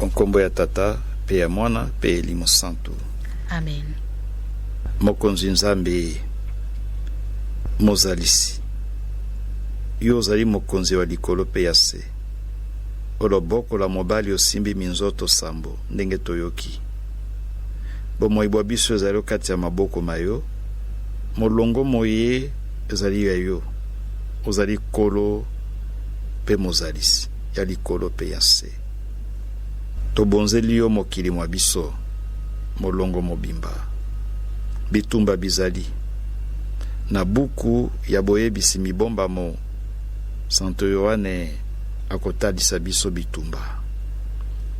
Nkombo ya Tata pe ya Mwana pe Elimo Santo. Amen. Mokonzi Nzambe mozalisi yo ozali mokonzi wa likolo pe ya se. Oloboko la mobali osimbi minzoto sambo ndenge toyoki. Bomoi bwa biso ezali kati ya maboko mayo. Molongo moye ezali ya yo. Ozali kolo pe mozalisi ya likolo pe ya se. Tobonzeli yo mokili mwa biso molongo mobimba. Bitumba bizali na buku ya boyebisi mibomba mo Santo Yohane akotalisa biso bitumba.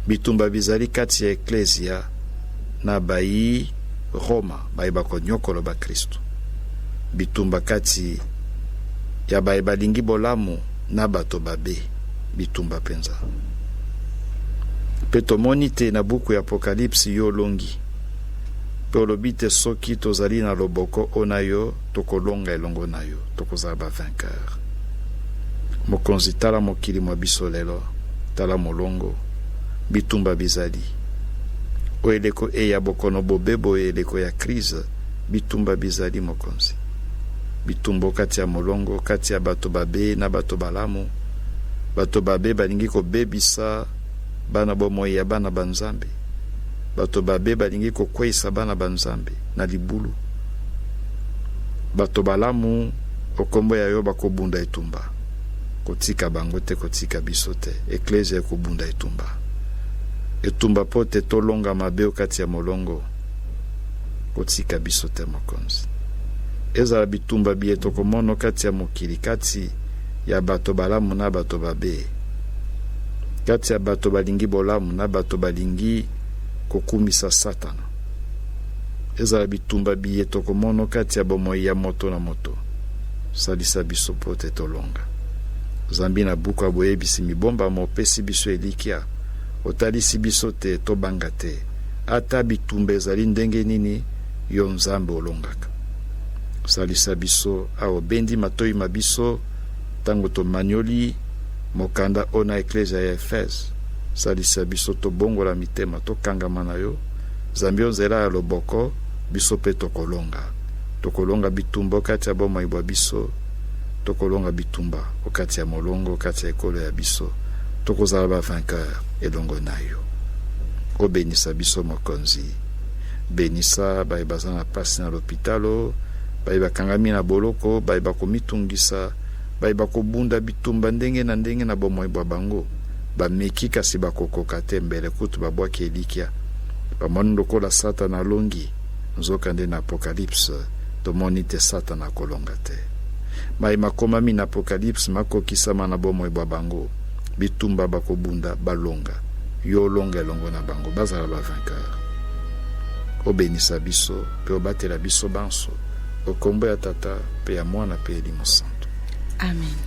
Bitumba bizali kati ya eklesia na bayi Roma bayi bakonyokolo ba Kristo. Bitumba kati ya bayi balingi bolamu na bato babe. Bitumba penza. Peto monite na buku ya Apokalipsi yo longi. Pe olobite soki tozali na loboko onayo tokolonga elongo na yo tokozala ba vainqueur. Mokonzi tala mokili mwa biso lelo, tala molongo, bitumba bizali. Oeleko eya bokono bobebo eleko ya crise, bitumba bizali mokonzi. Bitumbo kati ya molongo, kati ya bato babe na bato balamu. Bato babe balingi ko bebisa bana bomoi ya bana banzambe. Bato babe balingi ko kweisa bana banzambe na libulu. Bato balamu okombo ya yo bakobunda etumba. Kotika bango te kotika biso te. Eklesia ekobunda etumba. Etumba pote tolonga mabe kati ya molongo. Kotika biso te mokonzi. Ezala bitumba bieto komono kati ya mokili kati ya bato balamu na bato babe. Kati ya bato balingi bolamu na bato balingi kokumisa Satana. Ezala bitumba bieto komono kati ya bomoi ya moto na moto. Salisa biso pote tolonga. Zambi na buku aboyebisi mibomba mopesi biso elikia. Otalisi biso te tobanga te. Ata bitumba ezali ndenge nini yo Nzambe olongaka. Salisa biso aobendi matoi mabiso tango to manioli mokanda ona eklesia ya Efese. Salisa biso to bongo la mitema to kangama na yo. Zambi onzela ya loboko biso pe tokolonga. Tokolonga bitumba kati ya bomoi bwa biso. Tokolonga bitumba okati ya molongo kati ya ekolo ya biso. Tokozala ba vainqueur elongo na yo. Obenisa biso mokonzi. Benisa bayi bazana pasi na l'hôpitalo, bayi bakangami na boloko, bayi bakomitungisa, bayi bakobunda bitumba ndenge na bomoi bwa bango. Bameki kasi bakokoka te mbele kutu babwaki elikia. Bamoni lokola Satana longi, nzokande na Apokalipse, tomoni te Satana kolonga te. Mai makomami na Apokalipse makokisama na bomoi bwa bango. Bitumba bakobunda balonga. Yo longa elongo na bango, bazala ba vainqueur. Obenisa biso, pe obatela biso banso. Okombo ya Tata, pe ya Mwana, pe Elimo Santo. Amen.